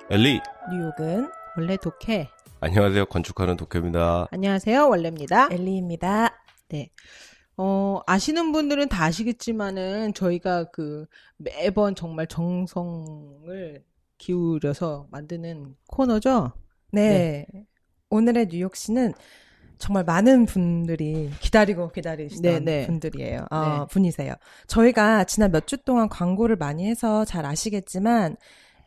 엘리, 뉴욕은 원래 독해. 안녕하세요. 건축하는 독해입니다. 안녕하세요. 원래입니다. 엘리입니다. 네. 아시는 분들은 다 아시겠지만은 저희가 매번 정말 정성을 기울여서 만드는 코너죠. 네. 오늘의 뉴욕시는 정말 많은 분들이 기다리시던 분들이에요. 분이세요. 저희가 지난 몇 주 동안 광고를 많이 해서 잘 아시겠지만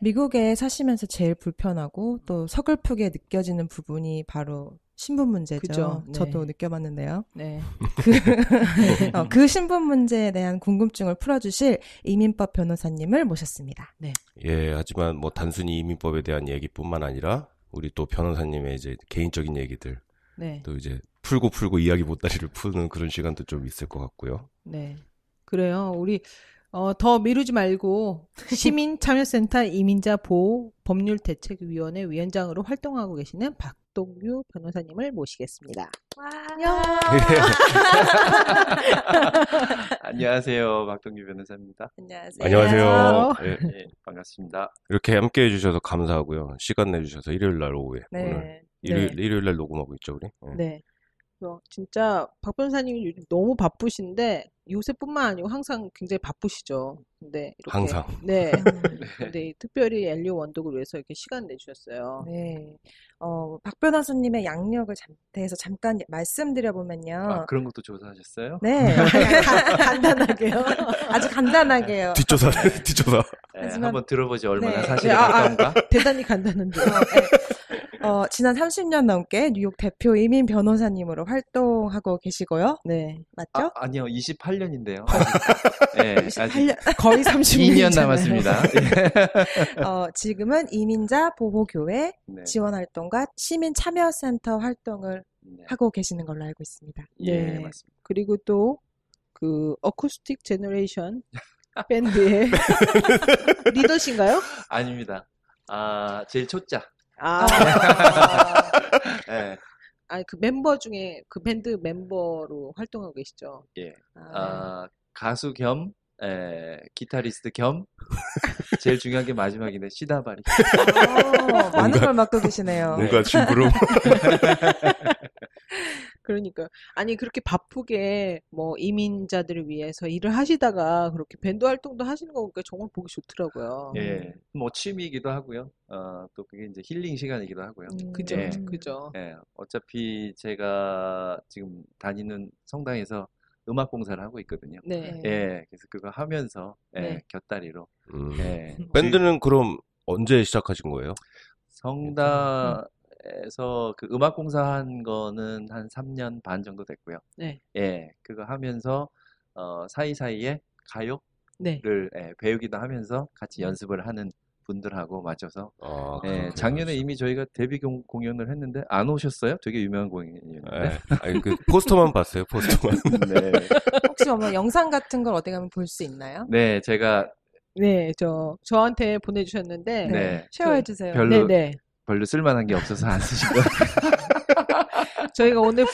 미국에 사시면서 제일 불편하고 또 서글프게 느껴지는 부분이 바로 신분 문제죠. 그죠? 네. 저도 느껴봤는데요. 네. 그 신분 문제에 대한 궁금증을 풀어주실 이민법 변호사님을 모셨습니다. 네. 예, 하지만 뭐 단순히 이민법에 대한 얘기뿐만 아니라 우리 또 변호사님의 이제 개인적인 얘기들 네. 또 이제 풀고 이야기 보따리를 푸는 그런 시간도 좀 있을 것 같고요. 네. 그래요. 우리 더 미루지 말고 시민참여센터 이민자 보호 법률대책위원회 위원장으로 활동하고 계시는 박동규 변호사님을 모시겠습니다. 안녕하세요. 박동규 변호사입니다. 안녕하세요. 네, 반갑습니다. 이렇게 함께 해주셔서 감사하고요. 시간 내주셔서 일요일 날 오후에 네. 오늘 일요일 날 녹음하고 있죠, 우리? 네. 진짜 박 변호사님이 요즘 너무 바쁘신데 요새뿐만 아니고 항상 굉장히 바쁘시죠. 근데 이렇게 항상. 네. 근데 특별히 엘리오 원독을 위해서 이렇게 시간 내주셨어요. 네. 박 변호사님의 양력을 대해서 잠깐 말씀드려보면요. 그런 것도 조사하셨어요? 네. 간단하게요. 아주 간단하게요. 뒷조사. 네, 한번 들어보지 얼마나 네. 사실이 그런가? 대단히 간단한데요. 지난 30년 넘게 뉴욕 대표 이민 변호사님으로 활동하고 계시고요. 네. 맞죠? 아니요, 28년인데요. 네, 아직 28년, 거의 30년. 2년 남았습니다. 지금은 이민자 보호교회 네. 지원활동과 시민참여센터 활동을 네. 하고 계시는 걸로 알고 있습니다. 예, 네. 맞습니다. 그리고 또 어쿠스틱 제너레이션 밴드의 리더신가요? 아닙니다. 제일 초짜. 네. 아니, 멤버 중에 밴드 멤버로 활동하고 계시죠? 예. 가수 겸, 기타리스트 겸, 제일 중요한 게 마지막이네. 시다바리. 많은 걸 맡고 계시네요. 뭔가 심부름. 그러니까 아니 그렇게 바쁘게 이민자들을 위해서 일을 하시다가 그렇게 밴드 활동도 하시는 거 보니까 정말 보기 좋더라고요. 예, 뭐 취미이기도 하고요. 또 그게 이제 힐링 시간이기도 하고요. 그죠, 예. 그죠. 예, 어차피 제가 지금 다니는 성당에서 음악 공사를 하고 있거든요. 네. 예, 그래서 그거 하면서 네. 곁다리로. 예, 밴드는 그럼 언제 시작하신 거예요? 성당에서 그 음악 공사한 거는 한 3년 반 정도 됐고요. 네. 예, 그거 하면서 사이사이에 가요를 네. 배우기도 하면서 같이 연습을 하는 분들하고 맞춰서 작년에 그렇구나. 이미 저희가 데뷔 공연을 했는데 안 오셨어요? 되게 유명한 공연이었는데. 아니, 포스터만 봤어요, 포스터만. 네. 혹시 영상 같은 걸 어디 가면 볼 수 있나요? 네, 제가 네, 저한테 보내주셨는데 네, 쉐어해주세요. 별로 쓸만한 게 없어서 안 쓰신 거. 저희가 오늘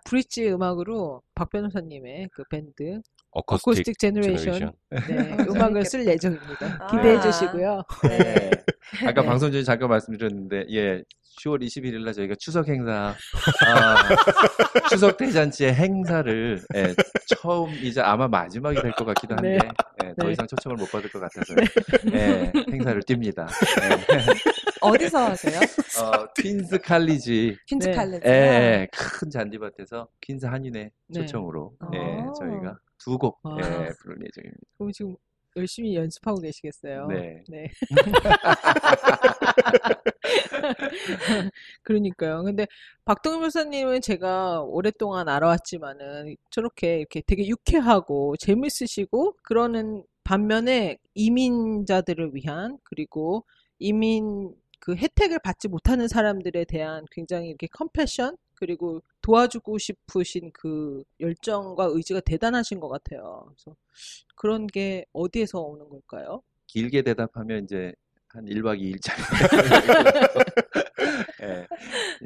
브릿지 음악으로 박 변호사님의 그 밴드 어쿠스틱 제너레이션 네, 음악을 쓸 예정입니다. 기대해 주시고요. 네. 아까 방송 전에 잠깐 말씀드렸는데, 10월 21일 날 저희가 추석 행사, 추석 대잔치의 행사를 처음이자 아마 마지막이 될 것 같기도 한데, 더 이상 초청을 못 받을 것 같아서 행사를 띱니다. 어디서 하세요? 퀸스 칼리지. 퀸즈 칼리지. 큰 잔디밭에서 퀸스 한인회 초청으로 저희가 2곡 부를 예정입니다. 그럼 지금 열심히 연습하고 계시겠어요? 네. 그러니까요. 근데 박동규 변호사님은 제가 오랫동안 알아왔지만은 저렇게 이렇게 되게 유쾌하고 재밌으시고 그러는 반면에 이민자들을 위한 그리고 이민 그 혜택을 받지 못하는 사람들에 대한 굉장히 이렇게 컴패션 그리고 도와주고 싶으신 그 열정과 의지가 대단하신 것 같아요. 그래서 그런 게 어디에서 오는 걸까요? 길게 대답하면 이제 한 1박 2일짜리. 예.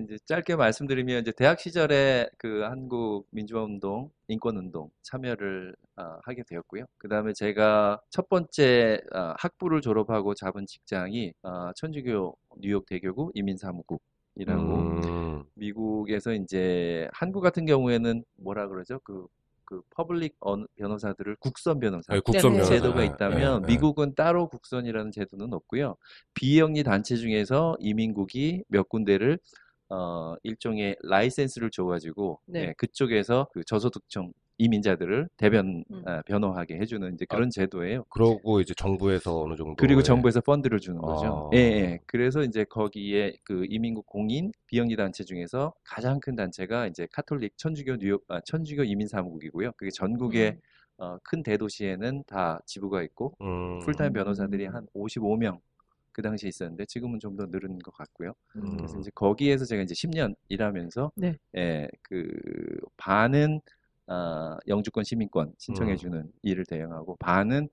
이제 짧게 말씀드리면 이제 대학 시절에 그 한국 민주화운동, 인권운동 참여를 하게 되었고요. 그 다음에 제가 첫 번째 학부를 졸업하고 잡은 직장이 천주교 뉴욕 대교구 이민사무국이라고 미국에서 이제 한국 같은 경우에는 뭐라 그러죠? 그 퍼블릭 변호사들을 국선 변호사 네, 국선 네. 변호사. 제도가 네, 있다면 네, 네. 미국은 따로 국선이라는 제도는 없고요. 비영리 단체 중에서 이민국이 몇 군데를 일종의 라이센스를 줘가지고 네. 그쪽에서 그 저소득층 이민자들을 변호하게 해주는 이제 그런 제도예요. 그러고 이제 정부에서 어느 정도 그리고 정부에서 펀드를 주는 거죠. 아. 예. 그래서 이제 거기에 그 이민국 공인 비영리 단체 중에서 가장 큰 단체가 이제 카톨릭 천주교 천주교 이민사무국이고요. 그게 전국의 큰 대도시에는 다 지부가 있고 풀타임 변호사들이 한 55명 그 당시에 있었는데 지금은 좀 더 늘은 것 같고요. 그래서 이제 거기에서 제가 이제 10년 일하면서 네. 그 반은 영주권 시민권 신청해주는 일을 대행하고 반은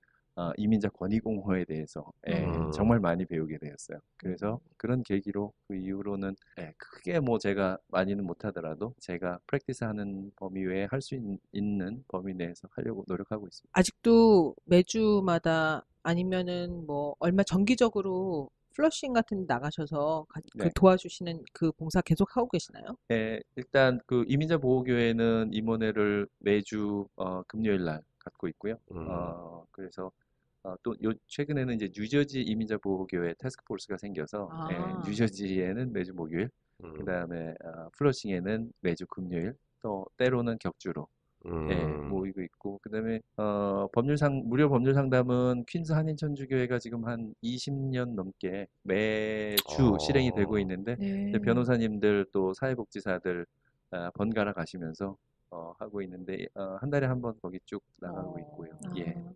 이민자 권익공호에 대해서 정말 많이 배우게 되었어요. 그래서 그런 계기로 그 이후로는 크게 뭐 제가 많이는 못하더라도 제가 프랙티스하는 범위 외에 할 수 있는 범위 내에서 하려고 노력하고 있습니다. 아직도 매주마다 아니면은 뭐 얼마 정기적으로 플러싱 같은 데 나가셔서 네. 도와주시는 그 봉사 계속 하고 계시나요? 일단 그 이민자 보호교회는 임원회를 매주 금요일 날 갖고 있고요. 그래서 또 최근에는 이제 뉴저지 이민자 보호교회 태스크포스가 생겨서 뉴저지에는 매주 목요일, 그 다음에 플러싱에는 매주 금요일, 또 때로는 격주로 모이고 있고, 그 다음에 무료 법률 상담은 퀸즈 한인천주교회가 지금 한 20년 넘게 매주 실행이 되고 있는데 변호사님들 또 사회복지사들 번갈아 가시면서 하고 있는데 한 달에 한 번 거기 쭉 나가고 있고요.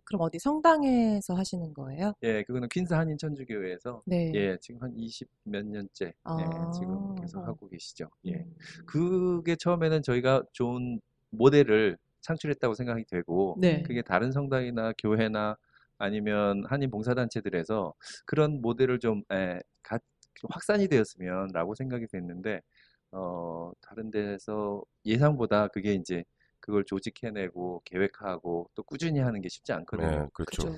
그럼 어디 성당에서 하시는 거예요? 그거는 퀸즈 한인천주교회에서 네. 지금 한 20 몇 년째 지금 계속 하고 계시죠. 그게 처음에는 저희가 좋은 모델을 창출했다고 생각이 되고 그게 다른 성당이나 교회나 아니면 한인 봉사단체들에서 그런 모델을 좀 확산이 되었으면 라고 생각이 됐는데 다른 데서 예상보다 그게 이제 그걸 조직해내고 계획하고 또 꾸준히 하는 게 쉽지 않거든요. 네, 그렇죠.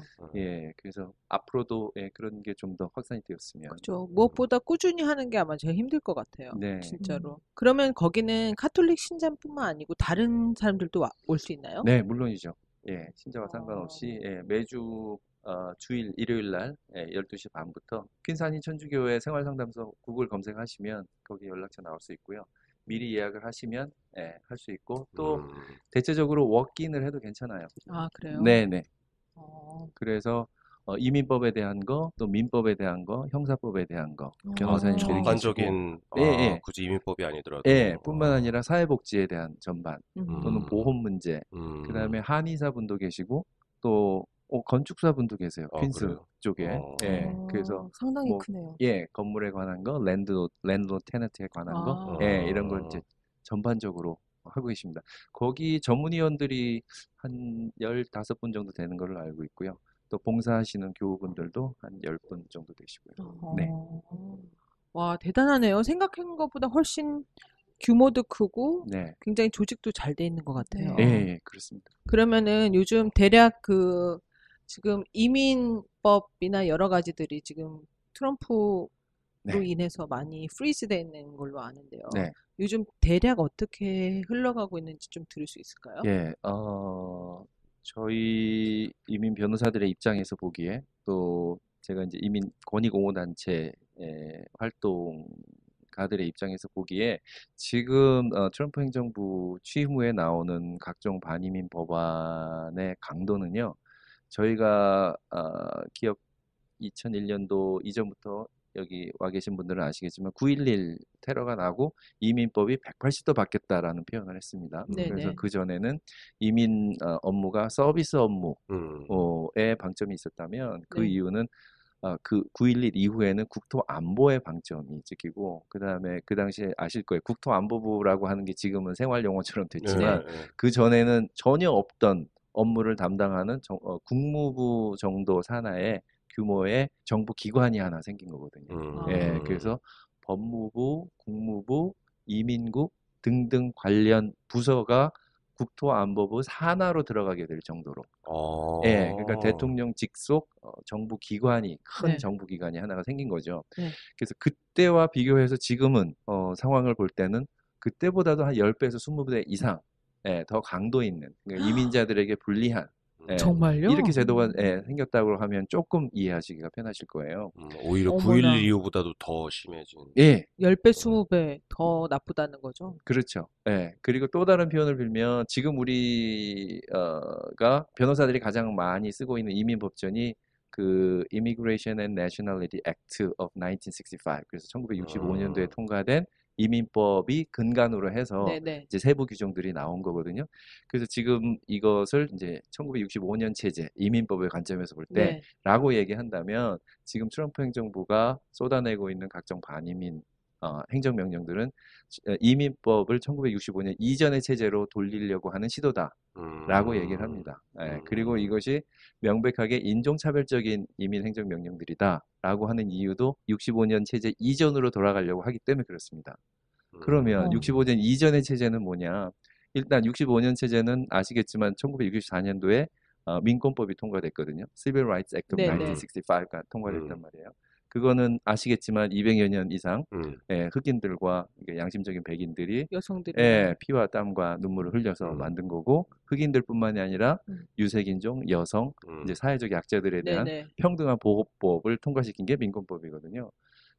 그래서 앞으로도 그런 게 좀 더 확산이 되었으면. 그렇죠. 무엇보다 꾸준히 하는 게 아마 제일 힘들 것 같아요. 네. 진짜로. 그러면 거기는 카톨릭 신자뿐만 아니고 다른 사람들도 올 수 있나요? 네, 물론이죠. 신자와 상관없이 매주 주일 일요일 날 12시 반부터 퀸즈 한인천주교회 생활상담소 구글 검색하시면 거기 연락처 나올 수 있고요. 미리 예약을 하시면 할 수 있고 또 대체적으로 워크인을 해도 괜찮아요. 아, 그래요? 네네. 그래서 이민법에 대한 거, 또 민법에 대한 거, 형사법에 대한 거, 변호사님들이 전반적인 계시고, 굳이 이민법이 아니더라도 뿐만 아니라 사회복지에 대한 전반 또는 보험 문제, 그 다음에 한의사분도 계시고 또 건축사분도 계세요. 퀸즈 그래요? 쪽에. 그래서 상당히 크네요. 건물에 관한 거, 랜드 테너트에 관한 거, 이런 걸 이제 전반적으로 하고 계십니다. 거기 전문위원들이 한 15분 정도 되는 걸로 알고 있고요. 또 봉사하시는 교우분들도 한 10분 정도 되시고요. 네. 와, 대단하네요. 생각한 것보다 훨씬 규모도 크고 굉장히 조직도 잘 돼 있는 것 같아요. 네, 그렇습니다. 그러면은 요즘 대략 지금 이민법이나 여러 가지들이 지금 트럼프로 인해서 많이 프리즈 돼 있는 걸로 아는데요. 요즘 대략 어떻게 흘러가고 있는지 좀 들을 수 있을까요? 저희 이민 변호사들의 입장에서 보기에 또 제가 이제 이민 권익옹호단체 활동가들의 입장에서 보기에 지금 트럼프 행정부 취임 후에 나오는 각종 반이민 법안의 강도는요. 저희가 기억 2001년도 이전부터 여기 와 계신 분들은 아시겠지만 9.11 테러가 나고 이민법이 180도 바뀌었다라는 표현을 했습니다. 그래서 그전에는 이민 업무가 서비스 업무에 방점이 있었다면 그 이유는 그 9.11 이후에는 국토안보의 방점이 찍히고 그다음에 그 당시에 아실 거예요. 국토안보부라고 하는 게 지금은 생활용어처럼 됐지만 그 전에는 전혀 없던 업무를 담당하는 국무부 정도 산하의 규모의 정부 기관이 하나 생긴 거거든요. 그래서 법무부, 국무부, 이민국 등등 관련 부서가 국토안보부 산하로 들어가게 될 정도로. 예, 그러니까 대통령 직속 정부 기관이 큰 네. 정부 기관이 하나가 생긴 거죠. 네. 그래서 그때와 비교해서 지금은 상황을 볼 때는 그때보다도 한 10배에서 20배 이상 더 강도 있는 그러니까 이민자들에게 불리한 정말요? 이렇게 제도가 생겼다고 하면 조금 이해하시기가 편하실 거예요. 오히려 어머나. 9.11 이후보다도 더 심해진. 예, 10배, 20배 더 나쁘다는 거죠. 그렇죠. 예. 그리고 또 다른 표현을 빌면 지금 우리가 변호사들이 가장 많이 쓰고 있는 이민법전이 그 Immigration and Nationality Act of 1965. 그래서 1965년도에 통과된 이민법이 근간으로 해서 네네. 이제 세부 규정들이 나온 거거든요. 그래서 지금 이것을 이제 1965년 체제 이민법의 관점에서 볼 네. 때라고 얘기한다면 지금 트럼프 행정부가 쏟아내고 있는 각종 반이민 행정명령들은 이민법을 1965년 이전의 체제로 돌리려고 하는 시도다라고 얘기를 합니다. 그리고 이것이 명백하게 인종차별적인 이민 행정명령들이다라고 하는 이유도 65년 체제 이전으로 돌아가려고 하기 때문에 그렇습니다. 그러면 65년 이전의 체제는 뭐냐? 일단 65년 체제는 아시겠지만 1964년도에 민권법이 통과됐거든요. Civil Rights Act of 네네. 1965가 통과됐단 말이에요. 그거는 아시겠지만 200여 년 이상 흑인들과 양심적인 백인들이 여성들이 피와 땀과 눈물을 흘려서 만든 거고 흑인들뿐만이 아니라 유색인종, 여성, 이제 사회적 약자들에 대한 네네. 평등한 보호법을 통과시킨 게 민권법이거든요.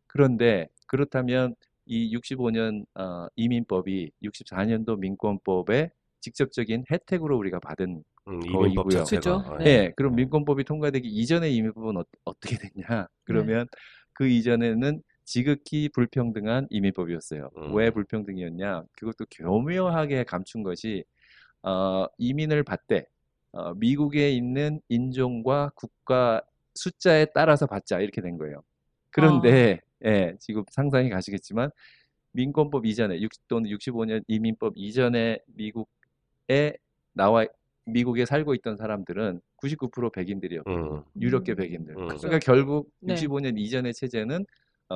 그런데 그렇다면 이 65년 이민법이 64년도 민권법의 직접적인 혜택으로 우리가 받은 이민법 거이고요. 자체가. 그죠? 네. 그럼 민권법이 통과되기 이전의 이민법은 어떻게 됐냐? 그러면 그 이전에는 지극히 불평등한 이민법이었어요. 왜 불평등이었냐? 그것도 교묘하게 감춘 것이 이민을 받되 미국에 있는 인종과 국가 숫자에 따라서 받자 이렇게 된 거예요. 그런데 지금 상상이 가시겠지만 민권법 이전에 또는 65년 이민법 이전에 미국에 살고 있던 사람들은 99% 백인들이었거든요. 유력계 백인들. 그러니까 결국 65년 이전의 체제는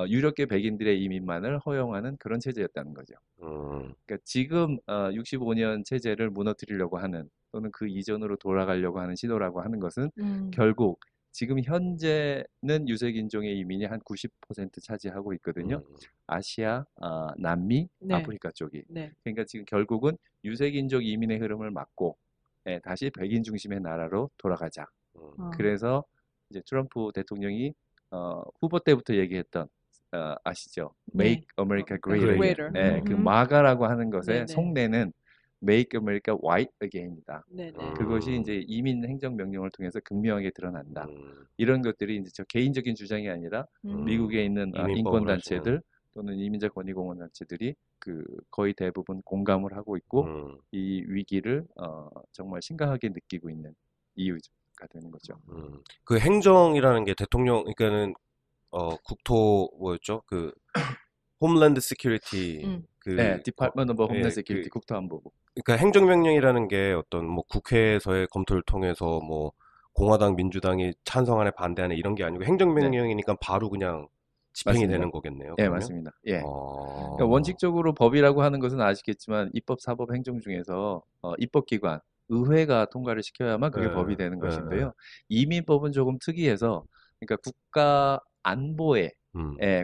유력계 백인들의 이민만을 허용하는 그런 체제였다는 거죠. 그러니까 지금 65년 체제를 무너뜨리려고 하는 또는 그 이전으로 돌아가려고 하는 시도라고 하는 것은 결국 지금 현재는 유색인종의 이민이 한 90% 차지하고 있거든요. 아시아, 남미, 아프리카 쪽이. 그러니까 지금 결국은 유색인종 이민의 흐름을 막고 다시 백인 중심의 나라로 돌아가자. 그래서 이제 트럼프 대통령이 후보 때부터 얘기했던 아시죠? Make America Great Again. 그 마가라고 하는 것의 속내는 Make America White Again이다. 그것이 이제 이민 행정 명령을 통해서 극명하게 드러난다. 이런 것들이 이제 저 개인적인 주장이 아니라 미국에 있는 인권 단체들 또는 이민자 권익공헌 단체들이 그 거의 대부분 공감을 하고 있고 이 위기를 정말 심각하게 느끼고 있는 이유가 되는 거죠. 그 행정이라는 게 대통령 그러니까는 국토 뭐였죠? 그 홈랜드 시큐리티 Department of Homeland Security 국토안보부. 그러니까 행정명령이라는 게 어떤 뭐 국회에서의 검토를 통해서 뭐 공화당 민주당이 찬성하네 반대하네 이런 게 아니고 행정명령이니까 바로 그냥 집행이 맞습니다. 되는 거겠네요. 네, 그러면? 맞습니다. 그러니까 원칙적으로 법이라고 하는 것은 아시겠지만 입법, 사법, 행정 중에서 입법기관, 의회가 통과를 시켜야만 그게 법이 되는 것인데요. 이민법은 조금 특이해서 그러니까 국가 안보에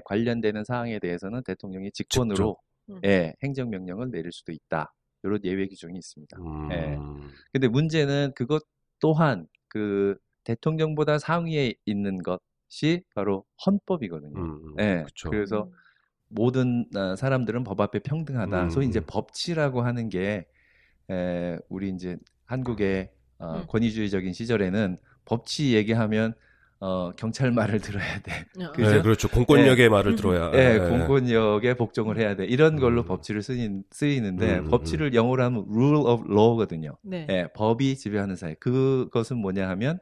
관련되는 사항에 대해서는 대통령이 직권으로 행정명령을 내릴 수도 있다. 이런 예외 규정이 있습니다. 근데 문제는 그것 또한 그 대통령보다 상위에 있는 것이 바로 헌법이거든요. 그래서 모든 사람들은 법 앞에 평등하다. 소위 이제 법치라고 하는 게 우리 이제 한국의 권위주의적인 시절에는 법치 얘기하면 경찰 말을 들어야 돼. 그죠? 네, 그렇죠. 공권력의 말을 들어야. 공권력에 복종을 해야 돼. 이런 걸로 법치를 쓰이는데 법치를 영어로 하면 rule of law거든요. 법이 지배하는 사회. 그것은 뭐냐 하면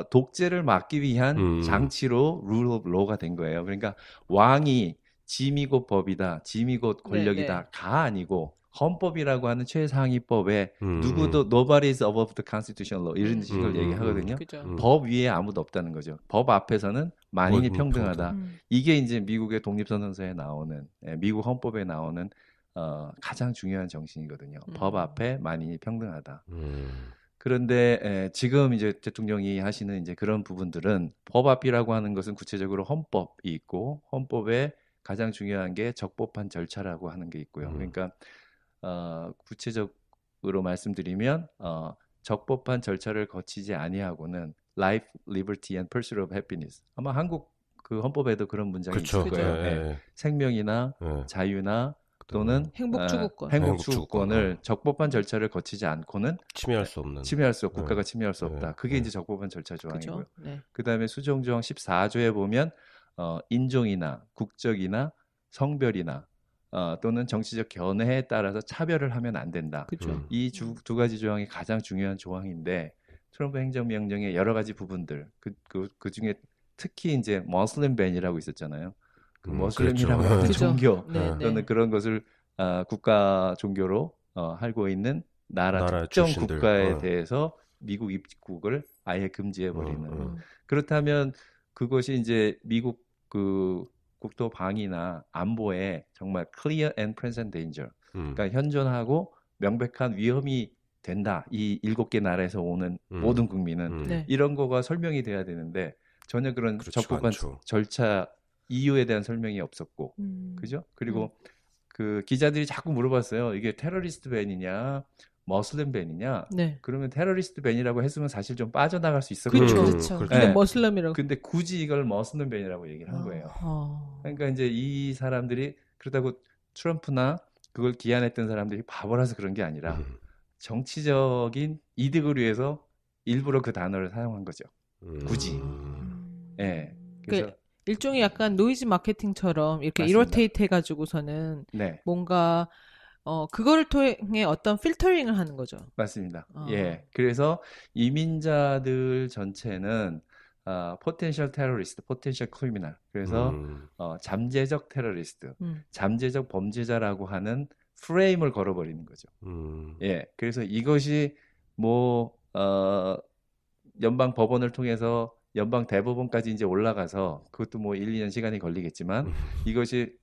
독재를 막기 위한 장치로 rule of law가 된 거예요. 그러니까 왕이 짐이 곧 법이다, 짐이 곧 권력이다 가 아니고 헌법이라고 하는 최상위법에 누구도 nobody is above the constitutional law 이런 식으로 얘기하거든요. 법 위에 아무도 없다는 거죠. 법 앞에서는 만인이 평등하다. 이게 이제 미국의 독립선언서에 나오는 미국 헌법에 나오는 가장 중요한 정신이거든요. 법 앞에 만인이 평등하다. 그런데 지금 이제 대통령이 하시는 이제 그런 부분들은 법 앞이라고 하는 것은 구체적으로 헌법이 있고 헌법에 가장 중요한 게 적법한 절차라고 하는 게 있고요. 그러니까 구체적으로 말씀드리면 적법한 절차를 거치지 아니하고는 life, liberty and pursuit of happiness. 아마 한국 그 헌법에도 그런 문장이 그쵸. 있을 거예요. 네. 생명이나 자유나 또는 행복추구권. 행복추구권을 적법한 절차를 거치지 않고는 침해할 수 없는. 국가가 침해할 수 없다. 그게 이제 적법한 절차 조항이고요. 그다음에 수정조항 14조에 보면 인종이나 국적이나 성별이나 또는 정치적 견해에 따라서 차별을 하면 안 된다. 이 두 가지 조항이 가장 중요한 조항인데 트럼프 행정명령의 여러 가지 부분들 그 중에 특히 이제 머슬림 밴이라고 있었잖아요. 그 머슬림이라고 하는 그렇죠. 종교 네, 또는 그런 것을 국가 종교로 알고 있는 나라 특정 출신들. 국가에 대해서 미국 입국을 아예 금지해 버리는. 그렇다면 그것이 이제 미국 그 국토 방위나 안보에 정말 clear and present danger. 그러니까 현존하고 명백한 위험이 된다. 이 7개 나라에서 오는 모든 국민은 이런 거가 설명이 돼야 되는데 전혀 그런 적법한 절차 이유에 대한 설명이 없었고, 그죠? 그리고 그 기자들이 자꾸 물어봤어요. 이게 테러리스트 밴이냐, 머슬림 밴이냐? 그러면 테러리스트 밴이라고 했으면 사실 좀 빠져나갈 수 있었거든요. 그렇죠. 근데 머슬림이라고. 근데 굳이 이걸 머슬림 밴이라고 얘기를 한 거예요. 그러니까 이제 이 사람들이 그렇다고 트럼프나 그걸 기한했던 사람들이 바보라서 그런 게 아니라 정치적인 이득을 위해서 일부러 그 단어를 사용한 거죠. 굳이. 예. 그래서 일종의 약간 노이즈 마케팅처럼 이렇게 이로테이트 해가지고서는 뭔가 그거를 통해 어떤 필터링을 하는 거죠. 맞습니다. 예. 그래서 이민자들 전체는 potential terrorist, potential criminal. 그래서 잠재적 테러리스트, 잠재적 범죄자라고 하는 프레임을 걸어버리는 거죠. 예. 그래서 이것이 뭐 연방 법원을 통해서 연방 대법원까지 이제 올라가서 그것도 뭐 1, 2년 시간이 걸리겠지만 이것이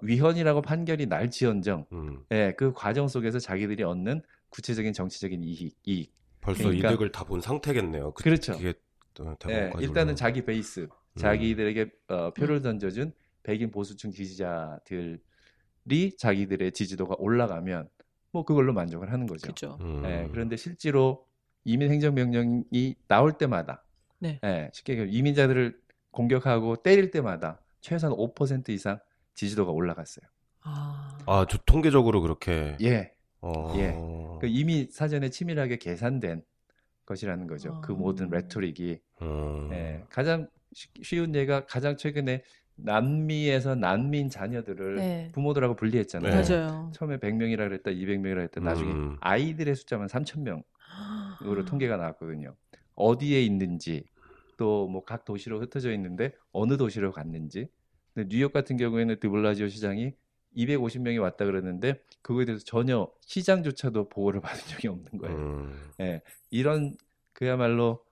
위헌이라고 판결이 날지언정 예, 그 과정 속에서 자기들이 얻는 구체적인 정치적인 이익. 벌써 그러니까, 이득을 다 본 상태겠네요. 그렇죠. 그게 예, 일단은 자기 베이스, 자기들에게 표를 던져준 백인 보수층 지지자들이 자기들의 지지도가 올라가면 뭐 그걸로 만족을 하는 거죠. 그렇죠. 예, 그런데 실제로 이민 행정명령이 나올 때마다 예, 쉽게 얘기하면 이민자들을 공격하고 때릴 때마다 최소한 5% 이상 지지도가 올라갔어요. 저 통계적으로 그렇게. 예. 그 이미 사전에 치밀하게 계산된 것이라는 거죠. 그 모든 레토릭이. 예, 가장 쉬운 예가 가장 최근에 남미에서 난민 자녀들을 부모들하고 분리했잖아요. 맞아요. 처음에 100명이라 그랬다, 200명이라 그랬다. 나중에 아이들의 숫자만 3,000명으로 통계가 나왔거든요. 어디에 있는지 또 뭐 각 도시로 흩어져 있는데 어느 도시로 갔는지. 근데 뉴욕 같은 경우에는 드블라지오 시장이 250명이 왔다 그러는데 그거에 대해서 전혀 시장조차도 보호를 받은 적이 없는 거예요. 예, 이런 그야말로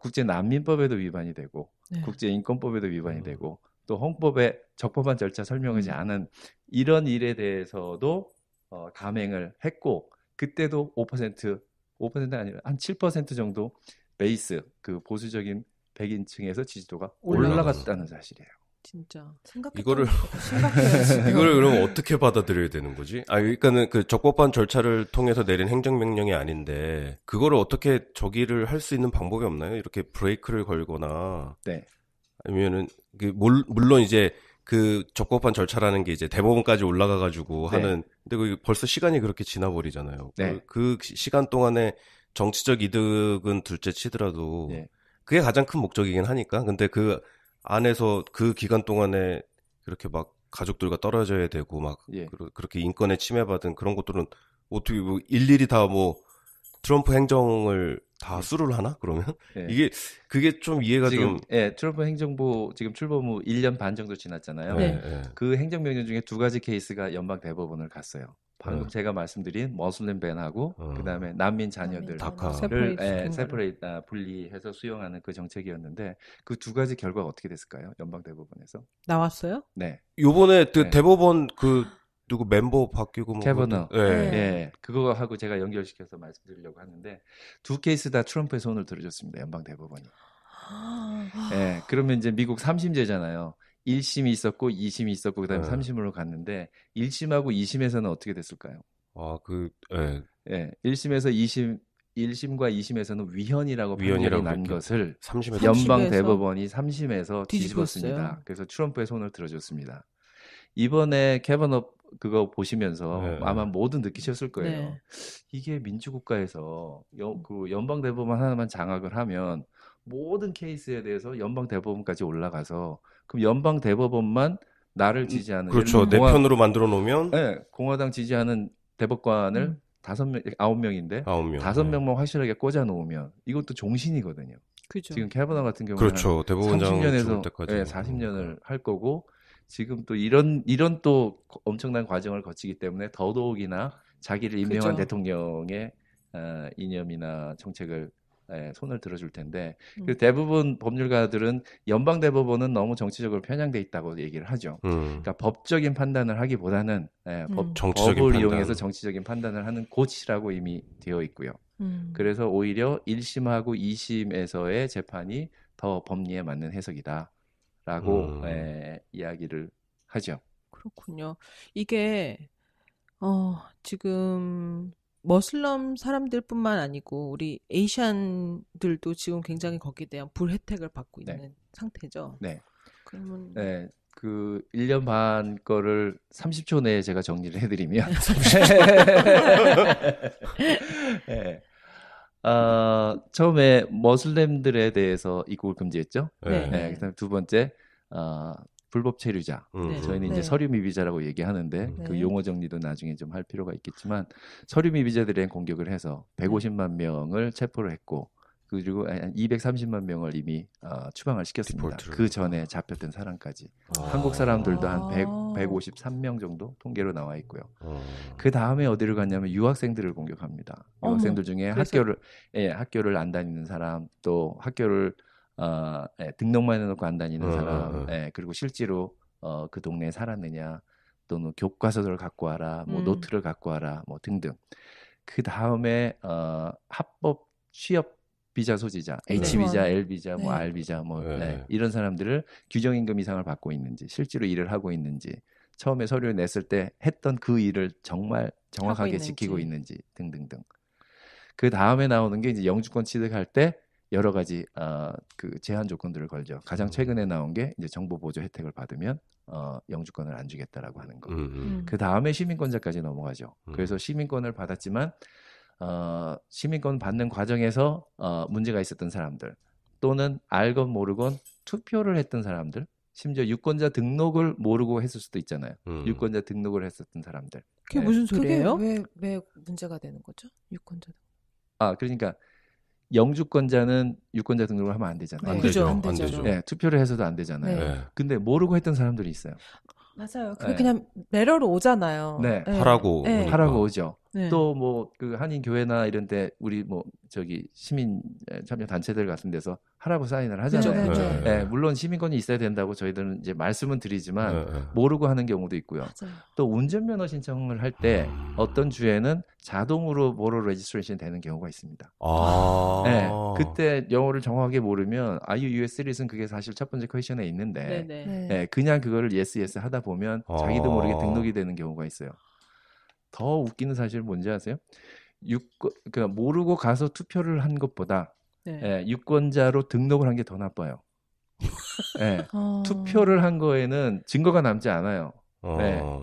국제 난민법에도 위반이 되고 국제 인권법에도 위반이 되고 또 헌법에 적법한 절차 설명하지 않은 이런 일에 대해서도 감행을 했고 그때도 5%가 아니라 한 7% 정도 베이스 그 보수적인 백인층에서 지지도가 올라갔다는 사실이에요. 진짜 이거를 그럼 어떻게 받아들여야 되는 거지? 그러니까는 그 적법한 절차를 통해서 내린 행정명령이 아닌데 그거를 어떻게 저기를 할 수 있는 방법이 없나요? 이렇게 브레이크를 걸거나. 아니면은 물론 이제 그 적법한 절차라는 게 이제 대법원까지 올라가가지고 하는. 근데 그 벌써 시간이 그렇게 지나버리잖아요. 그 시간 동안에 정치적 이득은 둘째 치더라도 그게 가장 큰 목적이긴 하니까. 근데 그 안에서 그 기간 동안에 그렇게 막 가족들과 떨어져야 되고 막 그렇게 인권에 침해받은 그런 것들은 어떻게 뭐 일일이 다 뭐 트럼프 행정을 다 수를 하나 그러면 그게 좀 이해가 지금, 좀 트럼프 행정부 지금 출범 후 1년 반 정도 지났잖아요. 그 행정명령 중에 2가지 케이스가 연방 대법원을 갔어요. 방금 제가 말씀드린 머슬림 밴하고 그다음에 난민 자녀들을 분리해서 수용하는 그 정책이었는데 그 두 가지 결과가 어떻게 됐을까요? 연방 대법원에서 나왔어요? 네. 요번에 대법원 누구 멤버 바뀌고 캐버너. 네. 그거 하고 제가 연결시켜서 말씀드리려고 하는데 두 케이스 다 트럼프의 손을 들어줬습니다. 연방 대법원이. 네. 그러면 이제 미국 3심제잖아요. 1심이 있었고 2심이 있었고 그다음에 3심으로 갔는데 1심하고 2심에서는 어떻게 됐을까요? 1심에서 1심과 2심에서는 위헌이라고 판결이 난 것을 연방 대법원이 3심에서 뒤집었습니다. 그래서 트럼프의 손을 들어줬습니다. 이번에 캐버너 그거 보시면서 아마 모두 느끼셨을 거예요. 네. 이게 민주국가에서 그 연방 대법원 하나만 장악을 하면 모든 케이스에 대해서 연방 대법원까지 올라가서 그럼 연방 대법원만 나를 지지하는 그렇죠. 내 편으로 만들어 놓으면 공화당 지지하는 대법관을 9명인데 5명만 확실하게 꽂아 놓으면 이것도 종신이거든요. 그렇죠. 지금 캐버너 같은 경우는 그렇죠. 대법원장 30년에서 40년을 할 거고 지금 또 이런 또 엄청난 과정을 거치기 때문에 더더욱이나 자기를 임명한 대통령의 이념이나 정책을 손을 들어줄 텐데 대부분 법률가들은 연방 대법원은 너무 정치적으로 편향돼 있다고 얘기를 하죠. 그러니까 법적인 판단을 하기보다는 법을 이용해서 정치적인 판단을 하는 곳이라고 이미 되어 있고요. 그래서 오히려 1심하고 2심에서의 재판이 더 법리에 맞는 해석이다라고 이야기를 하죠. 그렇군요. 이게 지금 머슬럼 사람들뿐만 아니고 우리 에이시안들도 지금 굉장히 거기에 대한 불혜택을 받고 있는 상태죠. 네. 그러면 그 1년 반 거를 30초 내에 제가 정리를 해드리면 처음에 머슬렘들에 대해서 입국을 금지했죠. 그다음에 두 번째 불법 체류자. 저희는 이제 서류 미비자라고 얘기하는데 그 용어 정리도 나중에 좀 할 필요가 있겠지만 서류 미비자들에 대한 공격을 해서 150만 명을 체포를 했고 그리고 230만 명을 이미 추방을 시켰습니다. 그 전에 잡혔던 사람까지. 한국 사람들도 한 153명 정도 통계로 나와 있고요. 그 다음에 어디를 갔냐면 유학생들을 공격합니다. 유학생들 중에 학교를 안 다니는 사람, 또 학교를 등록만 해놓고 안 다니는 사람, 그리고 실제로 그 동네에 살았느냐, 또는 교과서를 갖고 와라, 뭐 노트를 갖고 와라, 뭐 등등. 그 다음에 합법 취업 비자 소지자, H 비자, L 비자, 뭐 R 비자, 뭐 이런 사람들을 규정임금 이상을 받고 있는지, 실제로 일을 하고 있는지, 처음에 서류를 냈을 때 했던 그 일을 정말 정확하게 지키고 있는지 등등등. 그 다음에 나오는 게 이제 영주권 취득할 때 여러 가지 그 제한 조건들을 걸죠. 가장 최근에 나온 게 이제 정보 보조 혜택을 받으면 영주권을 안 주겠다라고 하는 거. 그 다음에 시민권자까지 넘어가죠. 그래서 시민권을 받았지만 시민권 받는 과정에서 문제가 있었던 사람들, 또는 알건 모르건 투표를 했던 사람들, 심지어 유권자 등록을 모르고 했을 수도 있잖아요. 유권자 등록을 했었던 사람들. 그게 무슨 소리예요? 그게 왜 문제가 되는 거죠? 유권자. 그러니까 영주권자는 유권자 등록을 하면 안 되잖아요. 안 되죠. 네, 투표를 해서도 안 되잖아요. 근데 모르고 했던 사람들이 있어요. 맞아요. 그게 그냥 레러로 오잖아요. 하라고 오죠. 또 뭐 그 한인 교회나 이런 데 우리 뭐 저기 시민 참여 단체들 같은 데서 하라고 사인을 하잖아요. 물론 시민권이 있어야 된다고 저희들은 이제 말씀은 드리지만 모르고 하는 경우도 있고요. 맞아요. 또 운전면허 신청을 할 때 어떤 주에는 자동으로 모로 레지스트레이션 되는 경우가 있습니다. 그때 영어를 정확하게 모르면 Are you US citizen 그게 사실 첫 번째 퀘션에 있는데 그냥 그거를 yes 하다 보면 자기도 모르게 등록이 되는 경우가 있어요. 더 웃기는 사실은 뭔지 아세요? 그러니까 모르고 가서 투표를 한 것보다 유권자로 등록을 한 게 더 나빠요. 투표를 한 거에는 증거가 남지 않아요.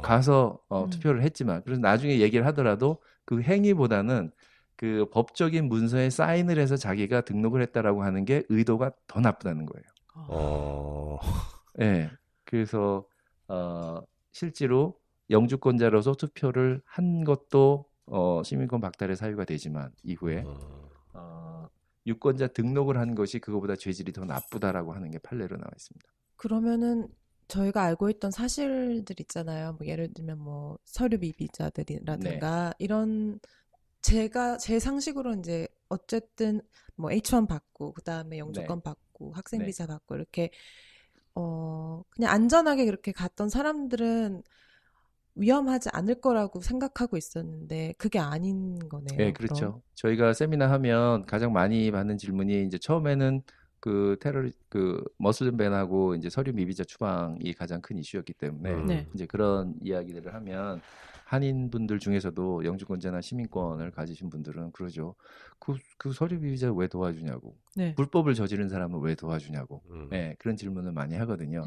가서 투표를 했지만, 그래서 나중에 얘기를 하더라도 그 행위보다는 그 법적인 문서에 사인을 해서 자기가 등록을 했다라고 하는 게 의도가 더 나쁘다는 거예요. 그래서 실제로 영주권자로서 투표를 한 것도 시민권 박탈의 사유가 되지만 이후에 유권자 등록을 한 것이 그거보다 죄질이 더 나쁘다라고 하는 게 판례로 나와 있습니다. 그러면은 저희가 알고 있던 사실들 있잖아요. 뭐 예를 들면 뭐 서류 미비자들이라든가 이런 제 상식으로 이제 어쨌든 뭐 H1 받고 그다음에 영주권 받고 학생 비자 받고 이렇게 그냥 안전하게 그렇게 갔던 사람들은 위험하지 않을 거라고 생각하고 있었는데 그게 아닌 거네요. 네, 그렇죠. 저희가 세미나 하면 가장 많이 받는 질문이 이제 처음에는 그 머슬림 밴하고 이제 서류 미비자 추방이 가장 큰 이슈였기 때문에 이제 그런 이야기들을 하면 한인분들 중에서도 영주권자나 시민권을 가지신 분들은 그러죠. 그 서류 미비자 왜 도와주냐고. 불법을 저지른 사람을 왜 도와주냐고. 네, 그런 질문을 많이 하거든요.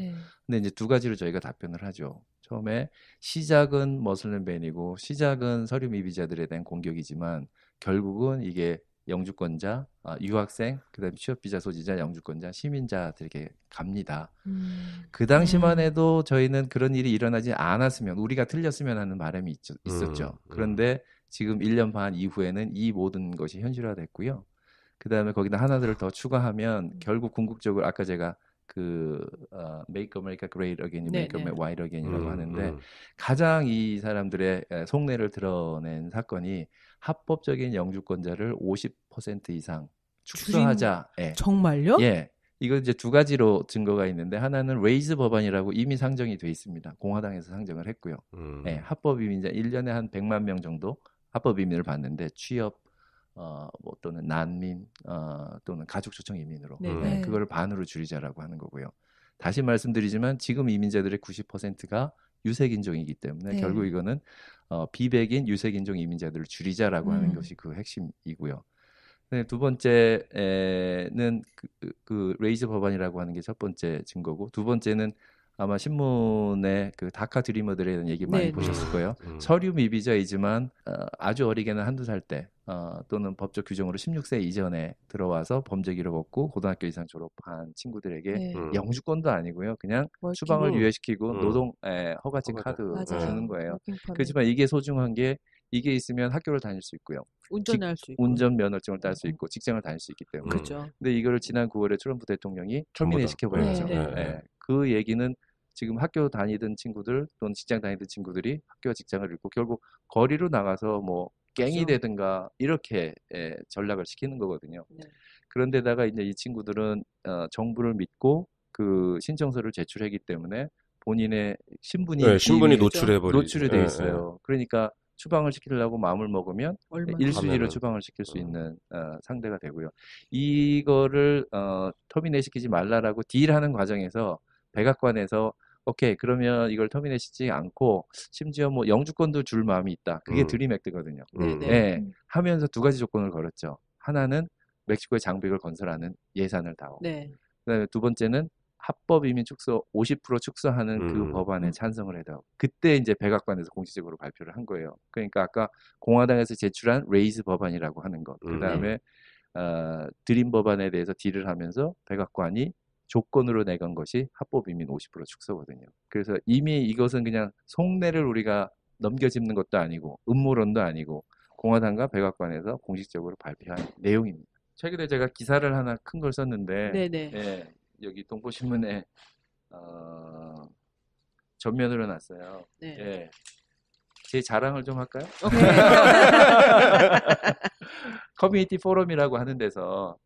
근데 이제 두 가지로 저희가 답변을 하죠. 처음에 시작은 머슬림 밴이고 시작은 서류 미비자들에 대한 공격이지만 결국은 이게 영주권자, 유학생, 그다음에 취업비자 소지자, 영주권자, 시민자들에게 갑니다. 그 당시만 해도 저희는 그런 일이 일어나지 않았으면, 우리가 틀렸으면 하는 바람이 있었죠. 그런데 지금 1년 반 이후에는 이 모든 것이 현실화됐고요. 그다음에 거기다 하나들을 더 추가하면 결국 궁극적으로 아까 제가 Make America Great Again, Make America White Again이라고 하는데 가장 이 사람들의 속내를 드러낸 사건이 합법적인 영주권자를 50% 이상 축소하자. 정말요? 예. 이거 이제 두 가지로 증거가 있는데 하나는 레이즈 법안이라고 이미 상정이 돼 있습니다. 공화당에서 상정을 했고요. 예, 합법 이민자 1년에 한 100만 명 정도 합법 이민을 받는데 취업 뭐 또는 난민 또는 가족 초청 이민으로 그거를 반으로 줄이자라고 하는 거고요. 다시 말씀드리지만 지금 이민자들의 90%가 유색인종이기 때문에 결국 이거는 비백인 유색인종 이민자들을 줄이자라고 하는 것이 그 핵심이고요. 두 번째는 그 레이즈 법안이라고 하는 게 첫 번째 증거고, 두 번째는 아마 신문에 그 다카 드리머들에 대한 얘기 많이 보셨을 거예요. 서류 미비자이지만 아주 어리게는 한두 살 때 또는 법적 규정으로 16세 이전에 들어와서 범죄 기록 없고 고등학교 이상 졸업한 친구들에게 영주권도 아니고요. 그냥 추방을 유예시키고 노동 허가증 카드 주는 거예요. 그렇지만 이게 소중한 게 이게 있으면 학교를 다닐 수 있고요. 운전할 수 있고. 운전 면허증을 딸 수 있고 직장을 다닐 수 있기 때문에. 그렇죠. 근데 이거를 지난 9월에 트럼프 대통령이 터미네이트 시켜버렸죠. 그 얘기는 지금 학교 다니던 친구들 또는 직장 다니던 친구들이 학교와 직장을 잃고 결국 거리로 나가서 뭐 갱이 되든가 이렇게 전락을 시키는 거거든요. 그런데다가 이제 이 친구들은 정부를 믿고 그 신청서를 제출했기 때문에 본인의 신분이 노출이 돼 있어요. 그러니까 추방을 시키려고 마음을 먹으면 일순위로 추방을 시킬 수 있는 상대가 되고요. 이거를 터미네이트 시키지 말라라고 딜하는 과정에서 백악관에서 오케이 그러면 이걸 터미네이트 시키지 않고 심지어 뭐 영주권도 줄 마음이 있다. 그게 드림액트거든요. 하면서 두 가지 조건을 걸었죠. 하나는 멕시코에 장벽을 건설하는 예산을 다오. 그다음에 두 번째는 합법 이민 축소 50% 축소하는 그 법안에 찬성을 해다. 그때 이제 백악관에서 공식적으로 발표를 한 거예요. 그러니까 아까 공화당에서 제출한 레이즈 법안이라고 하는 것. 그다음에 드림 법안에 대해서 딜을 하면서 백악관이 조건으로 내건 것이 합법 이민 50% 축소거든요. 그래서 이미 이것은 그냥 속내를 우리가 넘겨짚는 것도 아니고 음모론도 아니고 공화당과 백악관에서 공식적으로 발표한 내용입니다. 최근에 제가 기사를 하나 큰 걸 썼는데 여기 동포신문에 전면으로 놨어요. 제 자랑을 좀 할까요? 커뮤니티 포럼이라고 하는 데서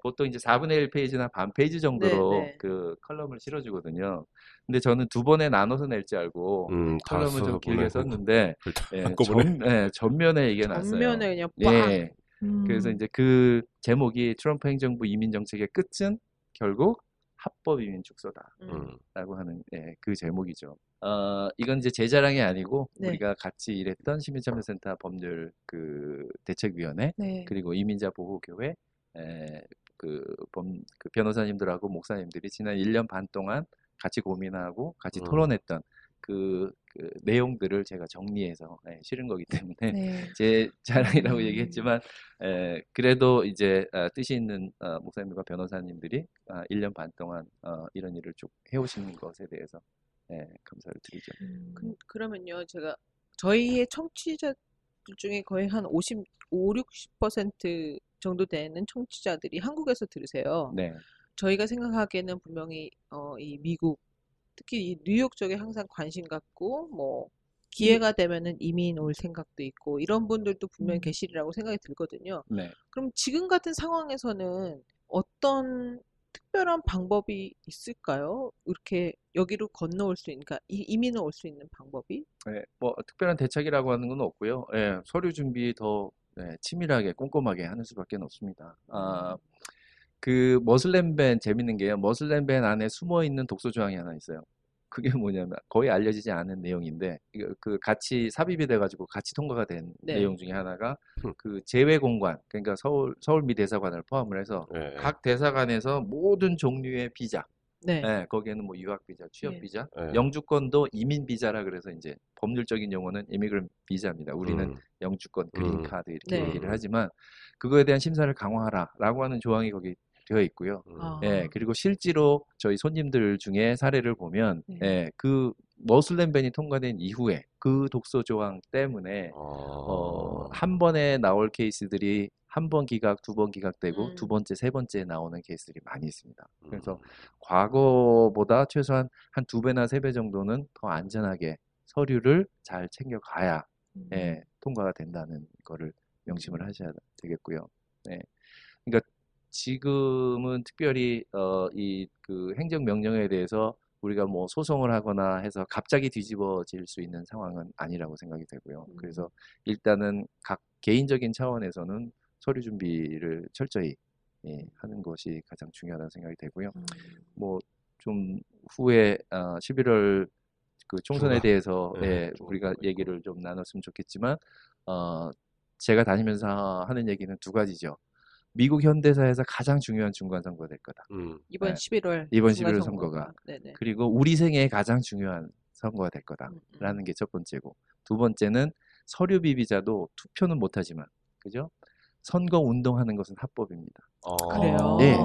보통 이제 4분의 1페이지나 반 페이지 정도로 그 컬럼을 실어주거든요. 근데 저는 두 번에 나눠서 낼 줄 알고 컬럼을 좀 길게 썼는데 전면에 이게 났어요. 전면에 그냥 빡. 그래서 이제 그 제목이 트럼프 행정부 이민 정책의 끝은 결국 합법 이민 축소다라고 하는 그 제목이죠. 이건 이제 제 자랑이 아니고 우리가 같이 일했던 시민참여센터 법률 그 대책위원회 그리고 이민자 보호교회 그 변호사님들하고 목사님들이 지난 1년 반 동안 같이 고민하고 같이 토론했던 그 내용들을 제가 정리해서 실은 거기 때문에 제 자랑이라고 얘기했지만 그래도 이제 뜻이 있는 목사님과 변호사님들이 1년 반 동안 이런 일을 쭉 해오시는 것에 대해서 감사를 드리죠. 그러면요, 제가 저희의 청취자들 중에 거의 한 60% 정도 되는 청취자들이 한국에서 들으세요. 저희가 생각하기에는 분명히 이 미국 특히 이 뉴욕 쪽에 항상 관심 갖고 뭐 기회가 되면은 이민 올 생각도 있고 이런 분들도 분명히 계시리라고 생각이 들거든요. 네. 그럼 지금 같은 상황에서는 어떤 특별한 방법이 있을까요? 이렇게 여기로 건너올 수 있는, 그러니까 이민을 올 수 있는 방법이? 네, 뭐 특별한 대책이라고 하는 건 없고요. 예, 서류 준비 더 치밀하게 꼼꼼하게 하는 수밖에 없습니다. 그 머슬렘 밴 재밌는 게요. 머슬렘 밴 안에 숨어 있는 독소 조항이 하나 있어요. 그게 뭐냐면 거의 알려지지 않은 내용인데 그 같이 삽입이 돼가지고 같이 통과가 된 네. 내용 중에 하나가 그 제외 공관, 그러니까 서울 미 대사관을 포함을 해서 네. 각 대사관에서 모든 종류의 비자, 네. 네, 거기에는 뭐 유학 비자, 취업 네. 비자, 네. 영주권도 이민 비자라 그래서 이제 법률적인 용어는 이미그런 비자입니다. 우리는 영주권, 그린 카드 이렇게 네. 얘기를 하지만 그거에 대한 심사를 강화하라라고 하는 조항이 거기 되어 있고요. 예, 그리고 실제로 저희 손님들 중에 사례를 보면 예, 그 머슬렘 밴이 통과된 이후에 그 독소 조항 때문에 한 번에 나올 케이스들이 한 번 기각, 두 번 기각되고 두 번째, 세 번째 나오는 케이스들이 많이 있습니다. 그래서 과거보다 최소한 한 2배나 3배 정도는 더 안전하게 서류를 잘 챙겨가야 예, 통과가 된다는 거를 명심을 하셔야 되겠고요. 네. 그러니까 지금은 특별히 이 그 행정명령에 대해서 우리가 뭐 소송을 하거나 해서 갑자기 뒤집어질 수 있는 상황은 아니라고 생각이 되고요. 그래서 일단은 각 개인적인 차원에서는 서류 준비를 철저히 하는 것이 가장 중요하다고 생각이 되고요. 뭐 좀 후에 11월 그 총선에 대해서 우리가 얘기를 좀 나눴으면 좋겠지만 제가 다니면서 하는 얘기는 2가지죠. 미국 현대사에서 가장 중요한 중간선거가 될 거다. 이번 11월 이번 11월 선거가. 네네. 그리고 우리 생애에 가장 중요한 선거가 될 거다라는 게 첫 번째고, 두 번째는 서류 비비자도 투표는 못하지만, 그죠? 선거 운동하는 것은 합법입니다. 그래요? 예,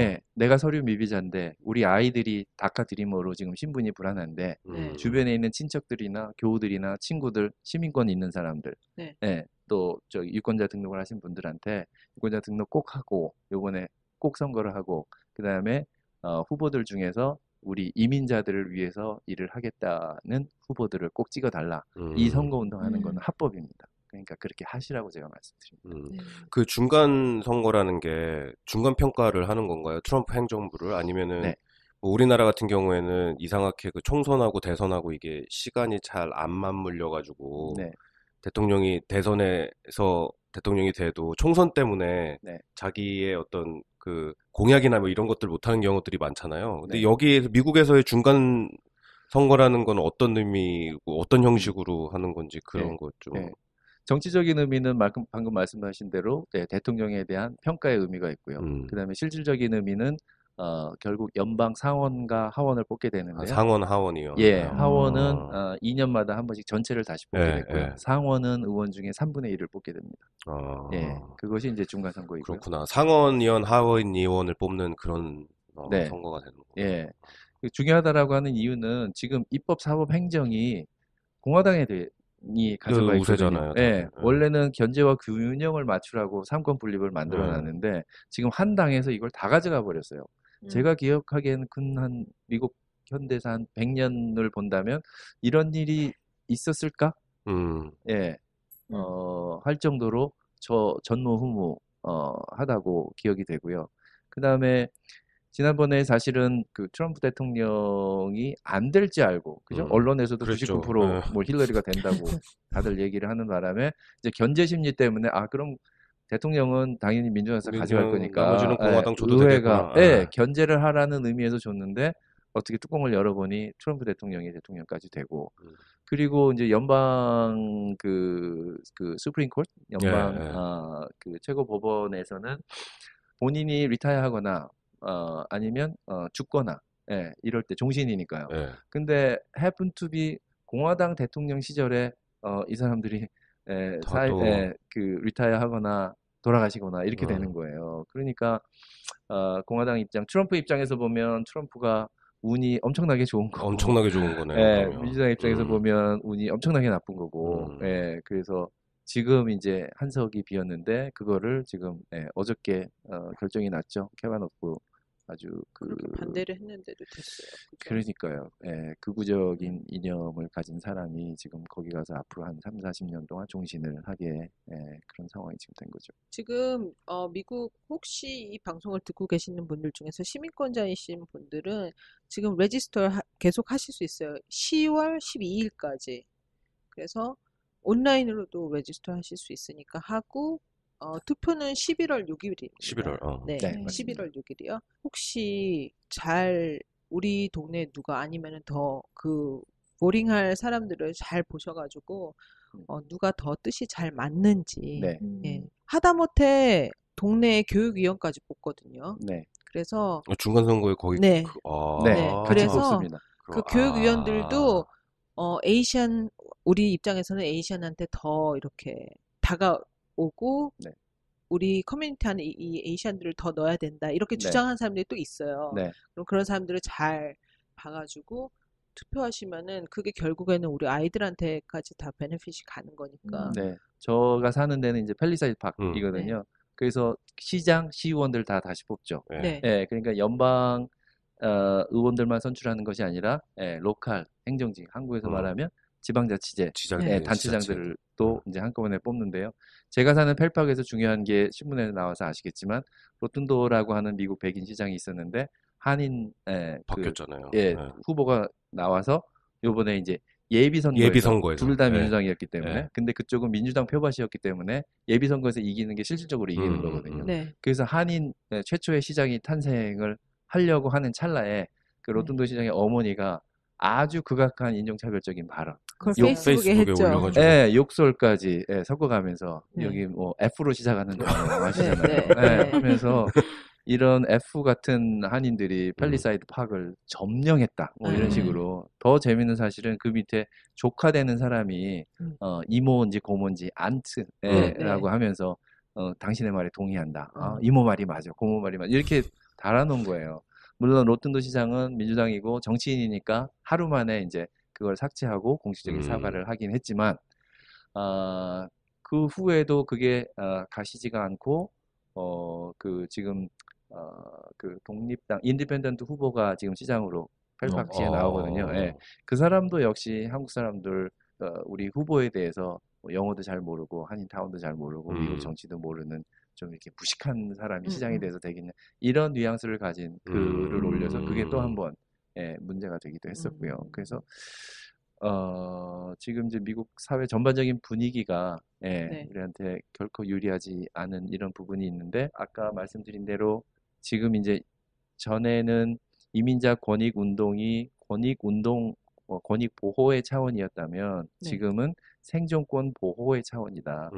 예. 내가 서류 미비자인데 우리 아이들이 다카 드리머로 지금 신분이 불안한데 주변에 있는 친척들이나 교우들이나 친구들, 시민권 있는 사람들, 예, 또 저 유권자 등록을 하신 분들한테 유권자 등록 꼭 하고 요번에 꼭 선거를 하고 그 다음에 후보들 중에서 우리 이민자들을 위해서 일을 하겠다는 후보들을 꼭 찍어달라. 이 선거 운동하는 거는 합법입니다. 그러니까 그렇게 하시라고 제가 말씀드립니다. 그 중간 선거라는 게 중간 평가를 하는 건가요? 트럼프 행정부를? 아니면은 뭐 우리나라 같은 경우에는 이상하게 그 총선하고 대선하고 이게 시간이 잘 안 맞물려 가지고 대통령이 대선에서 대통령이 돼도 총선 때문에 자기의 어떤 그 공약이나 뭐 이런 것들 못하는 경우들이 많잖아요. 근데 여기에서 미국에서의 중간 선거라는 건 어떤 의미고 어떤 형식으로 하는 건지 그런 것 좀. 정치적인 의미는 방금 말씀하신 대로 대통령에 대한 평가의 의미가 있고요. 그다음에 실질적인 의미는 결국 연방 상원과 하원을 뽑게 되는데요. 상원, 하원이요. 예, 하원은 2년마다 한 번씩 전체를 다시 뽑게 됐고요. 상원은 의원 중에 3분의 1을 뽑게 됩니다. 예, 그것이 이제 중간 선거이고요. 그렇구나. 상원의원, 하원의원을 뽑는 그런 선거가 되는 거예요. 예, 중요하다라고 하는 이유는 지금 입법, 사법, 행정이 공화당에 가져가 있거든요. 예, 원래는 견제와 균형을 맞추라고 삼권 분립을 만들어놨는데 지금 한 당에서 이걸 다 가져가 버렸어요. 제가 기억하기에는 한 미국 현대사 한 100년을 본다면 이런 일이 있었을까? 예, 할 정도로 전무후무하다고 기억이 되고요. 그 다음에 지난번에 사실은 그 트럼프 대통령이 안 될지 알고, 그죠? 언론에서도 그랬죠. 99% 뭐 힐러리가 된다고 다들 얘기를 하는 바람에 이제 견제 심리 때문에 그럼 대통령은 당연히 민주당에서 가져갈 거니까 나머지는 공화당 줘도 의회가 견제를 하라는 의미에서 줬는데 어떻게 뚜껑을 열어보니 트럼프 대통령이 대통령까지 되고 그리고 이제 연방 그 수프림 코트 연방 그 최고 법원에서는 본인이 리타이어하거나 아니면 죽거나 이럴 때 종신이니까요. 근데 happen to be 공화당 대통령 시절에 이 사람들이 그 리타이어하거나 돌아가시거나 이렇게 되는 거예요. 그러니까 공화당 입장, 트럼프 입장에서 보면 트럼프가 운이 엄청나게 좋은 거고, 엄청나게 좋은 거네요. 민주당 입장에서 보면 운이 엄청나게 나쁜 거고, 그래서 지금 이제 한석이 비었는데 그거를 지금 어저께 결정이 났죠. 캐바노프 아주 그렇게 반대를 했는데도 됐어요. 그죠? 그러니까요. 예, 극우적인 이념을 가진 사람이 지금 거기 가서 앞으로 한 3, 40년 동안 종신을 하게 그런 상황이 지금 된 거죠. 지금 미국 혹시 이 방송을 듣고 계시는 분들 중에서 시민권자이신 분들은 지금 레지스터 계속 하실 수 있어요. 10월 12일까지. 그래서 온라인으로도 레지스터 하실 수 있으니까 하고 투표는 11월 6일입니다. 11월. 네, 네, 11월 6일이요. 혹시 우리 동네 누가 아니면은 더 보링할 사람들을 잘 보셔가지고 누가 더 뜻이 잘 맞는지 네. 예. 하다못해 동네 교육위원까지 뽑거든요. 네. 그래서 중간 선거에 거의 네. 네. 같이 그래서 뽑습니다. 그 교육위원들도 우리 입장에서는 에이시안한테 더 이렇게 다가오고 네. 우리 커뮤니티 안에 이 에이시안들을 더 넣어야 된다. 이렇게 네. 주장하는 사람들이 또 있어요. 네. 그럼 그런 사람들을 잘 봐가지고 투표하시면은 그게 결국에는 우리 아이들한테까지 다 베네핏이 가는 거니까. 네. 저가 사는 데는 이제 팰리사이드 파크이거든요. 그래서 시장, 시의원들 다 다시 뽑죠. 네. 예, 그러니까 연방 의원들만 선출하는 것이 아니라 로컬 행정직, 한국에서 말하면 지방자치제, 단체장들도 이제 한꺼번에 뽑는데요. 제가 사는 펠팍에서 중요한 게 신문에 나와서 아시겠지만 로튼도라고 하는 미국 백인 시장이 있었는데 한인 바뀌었잖아요. 후보가 나와서 요번에 이제 예비선거에서 둘 다 민주당이었기 때문에 근데 그쪽은 민주당 표밭이었기 때문에 예비선거에서 이기는 게 실질적으로 이기는 거거든요. 그래서 한인 최초의 시장이 탄생을 하려고 하는 찰나에 그 로튼도 시장의 어머니가 아주 극악한 인종차별적인 발언. 그걸 페이스북에 했죠. 올려가지고. 욕설까지 섞어가면서 여기 뭐 F로 시작하는 거 아시잖아요. 하면서 이런 F 같은 한인들이 팰리사이드 파크를 점령했다. 뭐 이런 식으로. 더 재밌는 사실은 그 밑에 조카되는 사람이 이모인지 고모인지 안트라고 하면서 당신의 말에 동의한다. 이모 말이 맞아. 고모 말이 맞아. 이렇게 달아놓은 거예요. 물론 로튼도 시장은 민주당이고 정치인이니까 하루 만에 이제 그걸 삭제하고 공식적인 사과를 하긴 했지만 그 후에도 그게 가시지가 않고 지금 그 독립당 인디펜던트 후보가 지금 시장으로 펠팍시에 나오거든요. 그 사람도 역시 한국 사람들 우리 후보에 대해서 영어도 잘 모르고 한인타운도 잘 모르고 미국 정치도 모르는 좀 이렇게 무식한 사람이 시장에 대해서 되겠네. 이런 뉘앙스를 가진 글을 올려서 그게 또 한 번 문제가 되기도 했었고요. 그래서 지금 이제 미국 사회 전반적인 분위기가 우리한테 결코 유리하지 않은 이런 부분이 있는데 아까 말씀드린 대로 지금 이제 전에는 이민자 권익 운동이 권익 보호의 차원이었다면 지금은 생존권 보호의 차원이다.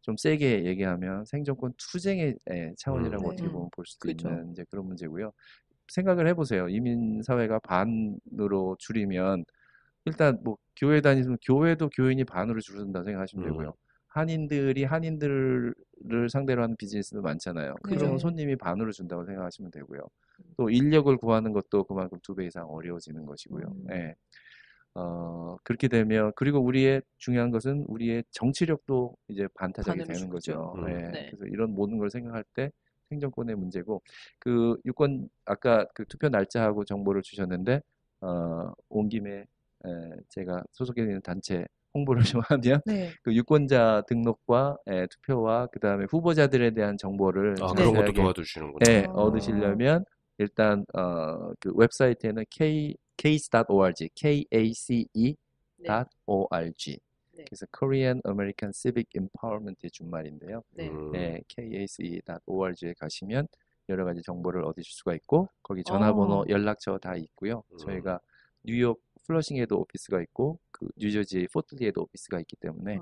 좀 세게 얘기하면 생존권 투쟁의 차원이라고 어떻게 보면 볼 수도 있는 이제 그런 문제고요. 생각을 해보세요. 이민 사회가 반으로 줄이면 일단 뭐 교회 다니면 교회도 교인이 반으로 줄어든다고 생각하시면 되고요. 한인들이 한인들을 상대로 하는 비즈니스도 많잖아요. 그러면 손님이 반으로 준다고 생각하시면 되고요. 또 인력을 구하는 것도 그만큼 2배 이상 어려워지는 것이고요. 그렇게 되면 그리고 우리의 중요한 것은 우리의 정치력도 이제 반타작이 되는 거죠. 그래서 이런 모든 걸 생각할 때 생존권의 문제고 그 유권 아까 그 투표 날짜하고 정보를 주셨는데 온 김에 제가 소속해 있는 단체 홍보를 좀 하면 그 유권자 등록과 투표와 그 다음에 후보자들에 대한 정보를 그런 것도 도와주시는군요. 얻으시려면 일단 그 웹사이트에는 case.org, kace.org. 그래서 Korean American Civic Empowerment의 준말인데요. kace.org에 가시면 여러 가지 정보를 얻으실 수가 있고 거기 전화번호, 연락처 다 있고요. 저희가 뉴욕 플러싱에도 오피스가 있고 그 뉴저지 포틀리에도 오피스가 있기 때문에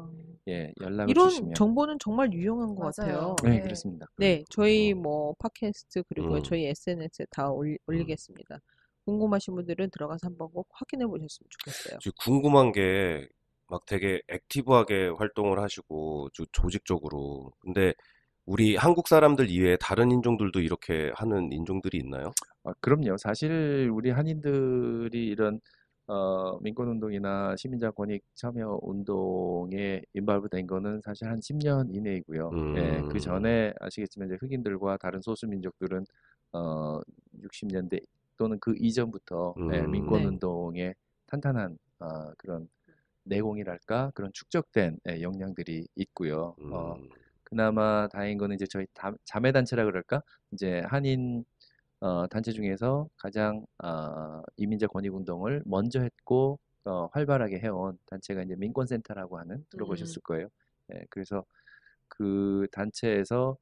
연락을 이런 주시면 정보는 정말 유용한 것 같아요. 네, 그렇습니다. 네, 저희 뭐 팟캐스트 그리고 저희 SNS에 다 올리겠습니다. 궁금하신 분들은 들어가서 한번 꼭 확인해 보셨으면 좋겠어요. 지금 궁금한 게 막 되게 액티브하게 활동을 하시고 조직적으로. 근데 우리 한국 사람들 이외에 다른 인종들도 이렇게 하는 인종들이 있나요? 그럼요. 사실 우리 한인들이 이런 민권운동이나 시민자 권익 참여 운동에 인발브 된 거는 사실 한 10년 이내이고요. 그 전에 아시겠지만 이제 흑인들과 다른 소수민족들은 60년대 또는 그 이전부터 민권운동에 탄탄한 그런 내공이랄까 그런 축적된 역량들이 있고요. 그나마 다행인 거는 이제 저희 자매 단체라 그럴까 이제 한인 단체 중에서 가장 이민자 권익운동을 먼저 했고 활발하게 해온 단체가 이제 민권센터라고 하는 들어보셨을 거예요. 그래서 그 단체에서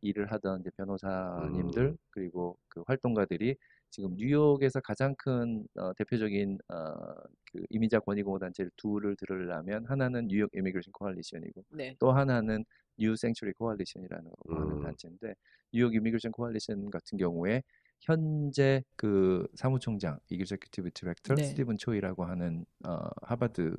일을 하던 이제 변호사님들 그리고 그 활동가들이 지금 뉴욕에서 가장 큰 대표적인 그 이민자 권익 옹호 단체를 둘을 들으려면 하나는 뉴욕 이미그레이션 코알리션이고 네. 또 하나는 뉴 생츄리 코알리션이라는 하는 단체인데 뉴욕 이미그레이션 코알리션 같은 경우에 현재 그 사무총장 이그제큐티브 디렉터 스티븐 초이라고 하는 하버드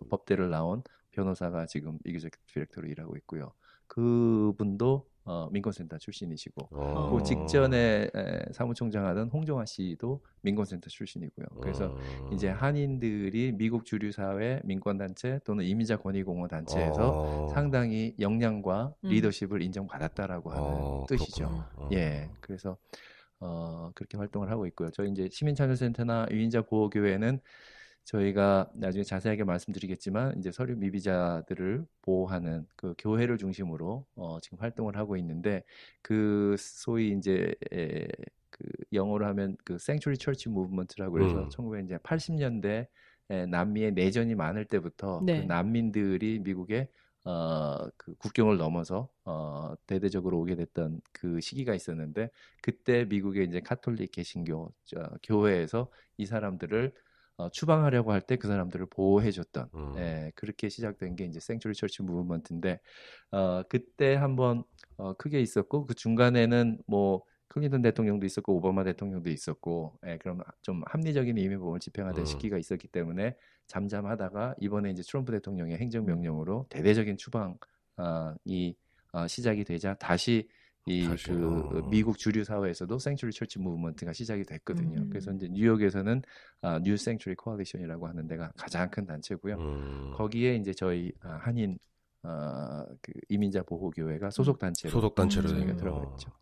법대를 나온 변호사가 지금 이그제큐티브 디렉터로 일하고 있고요. 그분도 민권센터 출신이시고 그 직전에 사무총장 하던 홍정아 씨도 민권센터 출신이고요. 그래서 이제 한인들이 미국 주류 사회 민권단체 또는 이민자 권익옹호 단체에서 상당히 역량과 리더십을 인정받았다라고 하는 뜻이죠. 예, 그래서 그렇게 활동을 하고 있고요. 저희 이제 시민참여센터나 유인자 보호교회는 저희가 나중에 자세하게 말씀드리겠지만 이제 서류 미비자들을 보호하는 그 교회를 중심으로 지금 활동을 하고 있는데 그 소위 이제 그 영어로 하면 그 Sanctuary Church Movement라고 해서 1980년대 남미의 내전이 많을 때부터 그 난민들이 미국에 그 국경을 넘어서 대대적으로 오게 됐던 그 시기가 있었는데 그때 미국의 이제 카톨릭 개신교 교회에서 이 사람들을 추방하려고 할 때 그 사람들을 보호해줬던 그렇게 시작된 게 이제 생츄리 처치 무브먼트인데 그때 한번 크게 있었고 그 중간에는 뭐 클린턴 대통령도 있었고 오바마 대통령도 있었고 그럼 좀 합리적인 이민법을 집행하던 시기가 있었기 때문에 잠잠하다가 이번에 이제 트럼프 대통령의 행정명령으로 대대적인 추방이 시작이 되자 다시 그 미국 주류 사회에서도 생츄리 처치 무브먼트가 시작이 됐거든요. 그래서 이제 뉴욕에서는 뉴 생츄리 코알리션이라고 하는 데가 가장 큰 단체고요. 거기에 이제 저희 한인 그 이민자 보호 교회가 소속 단체로 저희가 들어가 있죠.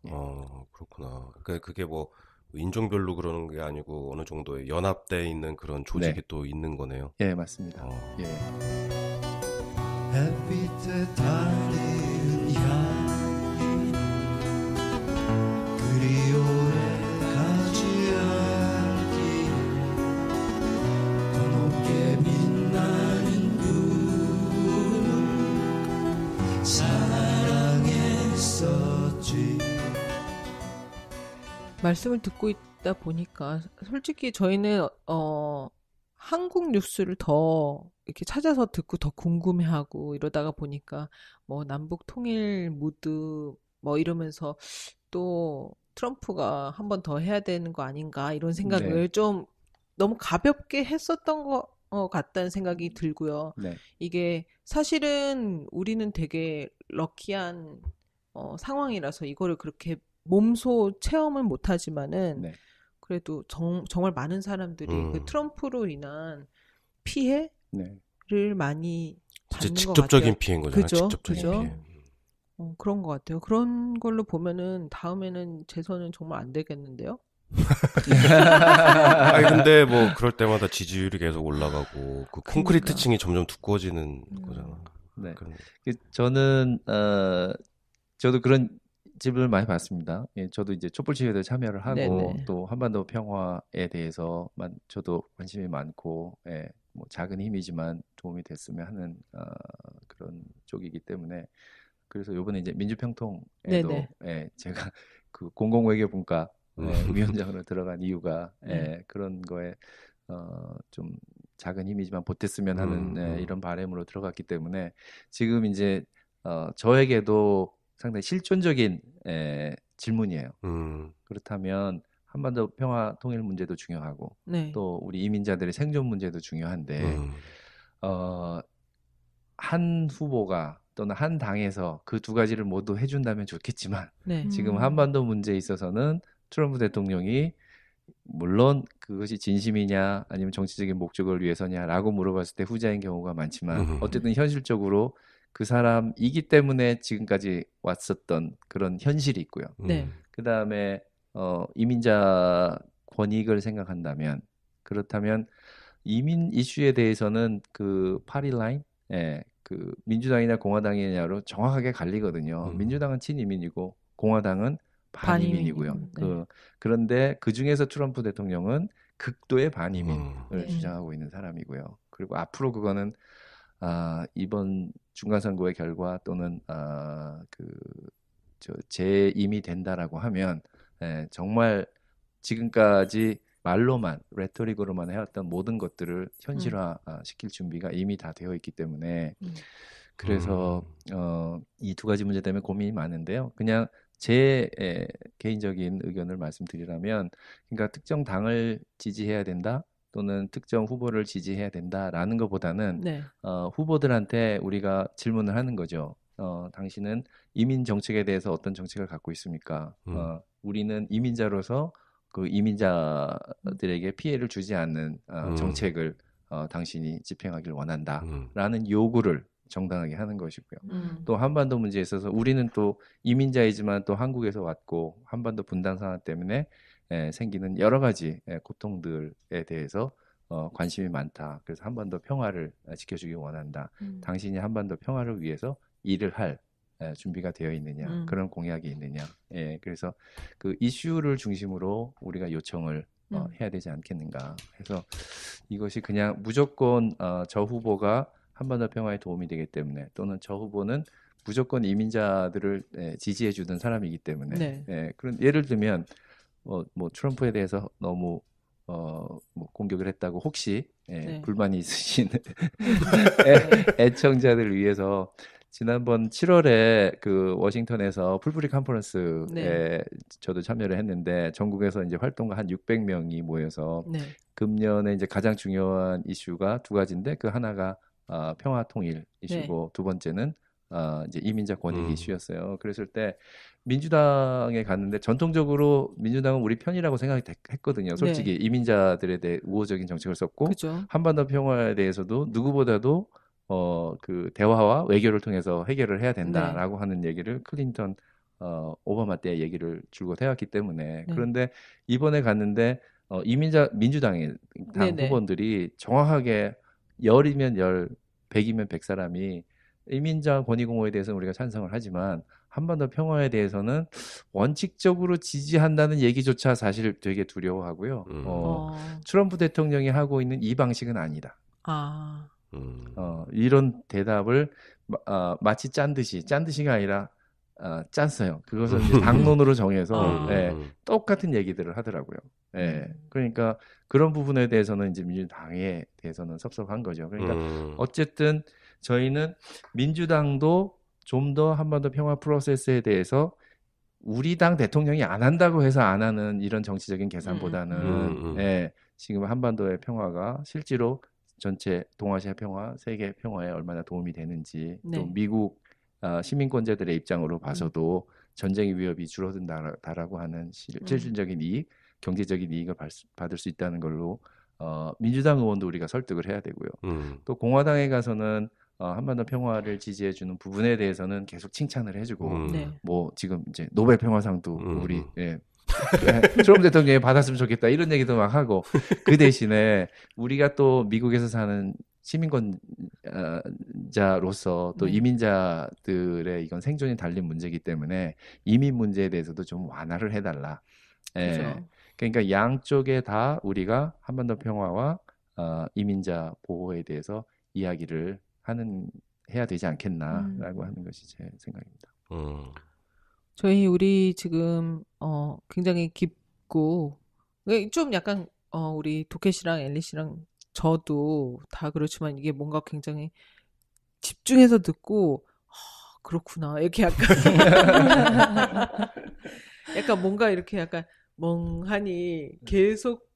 그렇구나. 그러니까 그게 뭐 인종별로 그러는 게 아니고 어느 정도의 연합돼 있는 그런 조직이 또 있는 거네요. 예, 맞습니다. 예. 햇빛에 달리는 향기 그리 오래 가지 않기 더 높게 빛나는 꿈을 사랑했었지. 말씀을 듣고 있다 보니까 솔직히 저희는 한국 뉴스를 더 이렇게 찾아서 듣고 더 궁금해하고 이러다가 보니까 뭐 남북 통일 무드 뭐 이러면서 또 트럼프가 한 번 더 해야 되는 거 아닌가 이런 생각을 좀 너무 가볍게 했었던 것 같다는 생각이 들고요. 이게 사실은 우리는 되게 럭키한 상황이라서 이거를 그렇게 몸소 체험은 못하지만은 그래도 정말 많은 사람들이 그 트럼프로 인한 피해를 많이 받는 것 같아요. 직접적인 피해인 거잖아요. 그죠? 직접적인 그죠? 피해. 그런 것 같아요. 그런 걸로 보면은 다음에는 재선은 정말 안 되겠는데요? 아니 근데 뭐 그럴 때마다 지지율이 계속 올라가고 그 콘크리트 층이 점점 두꺼워지는 거잖아. 네. 저는 저도 그런 질문을 많이 받습니다. 예, 저도 이제 촛불시위에도 참여를 하고 또 한반도 평화에 대해서 저도 관심이 많고 뭐 작은 힘이지만 도움이 됐으면 하는 그런 쪽이기 때문에 그래서 이번에 이제 민주평통에도 제가 그 공공외교분과 위원장으로 들어간 이유가 그런 거에 좀 작은 힘이지만 보탰으면 하는 이런 바람으로 들어갔기 때문에 지금 이제 저에게도 상당히 실존적인 질문이에요. 그렇다면 한반도 평화 통일 문제도 중요하고 또 우리 이민자들의 생존 문제도 중요한데 한 후보가 또는 한 당에서 그 두 가지를 모두 해준다면 좋겠지만 지금 한반도 문제에 있어서는 트럼프 대통령이 물론 그것이 진심이냐 아니면 정치적인 목적을 위해서냐라고 물어봤을 때 후자인 경우가 많지만 어쨌든 현실적으로 그 사람이기 때문에 지금까지 왔었던 그런 현실이 있고요. 네. 그 다음에 이민자 권익을 생각한다면 그렇다면 이민 이슈에 대해서는 그 파리 라인, 예, 그 민주당이냐 공화당이냐로 정확하게 갈리거든요. 민주당은 친이민이고 공화당은 반이민이고요. 네. 그런데 그 중에서 트럼프 대통령은 극도의 반이민을 네. 주장하고 있는 사람이고요. 그리고 앞으로 그거는 이번 중간선거의 결과 또는 재임이 된다라고 하면 정말 지금까지 말로만 레토릭으로만 해왔던 모든 것들을 현실화 시킬 준비가 이미 다 되어 있기 때문에 그래서 이 두 가지 문제 때문에 고민이 많은데요. 그냥 제 개인적인 의견을 말씀드리라면 그러니까 특정 당을 지지해야 된다 또는 특정 후보를 지지해야 된다라는 것보다는 네. 후보들한테 우리가 질문을 하는 거죠. 당신은 이민 정책에 대해서 어떤 정책을 갖고 있습니까? 우리는 이민자로서 그 이민자들에게 피해를 주지 않는 정책을 당신이 집행하길 원한다라는 요구를 정당하게 하는 것이고요. 또 한반도 문제에 있어서 우리는 또 이민자이지만 또 한국에서 왔고 한반도 분단 상황 때문에 생기는 여러 가지 고통들에 대해서 관심이 많다. 그래서 한반도 평화를 지켜주기 원한다. 당신이 한반도 평화를 위해서 일을 할 준비가 되어 있느냐, 그런 공약이 있느냐. 그래서 그 이슈를 중심으로 우리가 요청을 해야 되지 않겠는가. 해서 이것이 그냥 무조건 저 후보가 한반도 평화에 도움이 되기 때문에 또는 저 후보는 무조건 이민자들을 지지해 주던 사람이기 때문에 그런 예를 들면 뭐 트럼프에 대해서 너무 뭐 공격을 했다고 혹시 불만이 있으신 애청자들을 위해서 지난번 7월에 그 워싱턴에서 풀브리 컨퍼런스에 저도 참여를 했는데 전국에서 이제 활동가 한 600명이 모여서 금년에 이제 가장 중요한 이슈가 두 가지인데 그 하나가 평화 통일 이슈고 두 번째는 이제 이민자 권익 이슈였어요. 그랬을 때 민주당에 갔는데 전통적으로 민주당은 우리 편이라고 생각했거든요. 솔직히 이민자들에 대해 우호적인 정책을 썼고 그죠. 한반도 평화에 대해서도 누구보다도 그 대화와 외교를 통해서 해결을 해야 된다라고 하는 얘기를 클린턴 오바마 때 얘기를 줄곧 해왔기 때문에 그런데 이번에 갔는데 민주당의 당 후보들이 정확하게 10이면 10, 100이면 100 사람이 이민자 권익 옹호에 대해서는 우리가 찬성을 하지만 한반도 평화에 대해서는 원칙적으로 지지한다는 얘기조차 사실 되게 두려워하고가 트럼프 대통령이 하고 있는 이 방식은 아니다. 이런 대답을 마치 짠 듯이가 아니라 짰어요. 그것은 이제 당론으로 정해서 똑같은 얘기들을 하더라고요. 그러니까 그런 부분에 대해서는 이제 민주당에 대해서는 섭섭한 거죠. 그러니까 어쨌든 저희는 민주당도 좀 더 한반도 평화 프로세스에 대해서 우리 당 대통령이 안 한다고 해서 안 하는 이런 정치적인 계산보다는 지금 한반도의 평화가 실제로 전체 동아시아 평화, 세계 평화에 얼마나 도움이 되는지 또 미국 시민권자들의 입장으로 봐서도 전쟁의 위협이 줄어든다라고 하는 실질적인 이익, 경제적인 이익을 받을 수 있다는 걸로 민주당 의원도 우리가 설득을 해야 되고요. 또 공화당에 가서는 한반도 평화를 지지해주는 부분에 대해서는 계속 칭찬을 해주고 뭐 지금 이제 노벨 평화상도 우리 트럼프 대통령이 받았으면 좋겠다 이런 얘기도 막 하고 그 대신에 우리가 또 미국에서 사는 시민권자로서 또 이민자들의 이건 생존이 달린 문제이기 때문에 이민 문제에 대해서도 좀 완화를 해달라. 그러니까 양쪽에 다 우리가 한반도 평화와 이민자 보호에 대해서 이야기를 해야 되지 않겠나라고 하는 것이 제 생각입니다. 우리 지금 굉장히 깊고 좀 약간 우리 도케 씨랑 엘리 씨랑 저도 다 그렇지만 이게 뭔가 굉장히 집중해서 듣고 그렇구나 이렇게 약간 약간 뭔가 이렇게 약간 멍하니 계속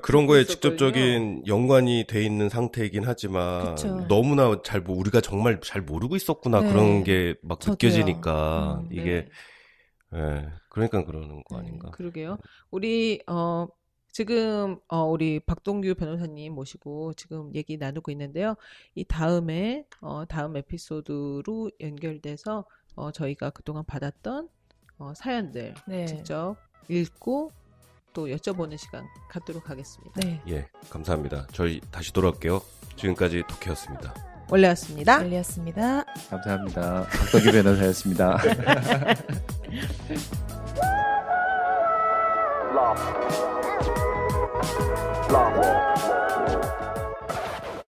그런 거에 직접적인 연관이 돼 있는 상태이긴 하지만 너무나 우리가 정말 잘 모르고 있었구나 그런 게 막 느껴지니까 이게 그러니까 그러는 거 아닌가. 그러게요. 우리 지금 우리 박동규 변호사님 모시고 지금 얘기 나누고 있는데요. 이 다음에 다음 에피소드로 연결돼서 저희가 그동안 받았던 사연들 네. 직접 읽고 또 여쭤보는 시간 갖도록 하겠습니다. 네. 예, 감사합니다. 저희 다시 돌아올게요. 지금까지 독해였습니다. 원래였습니다. 원래였습니다. 감사합니다. 박덕기 변호사였습니다. Love.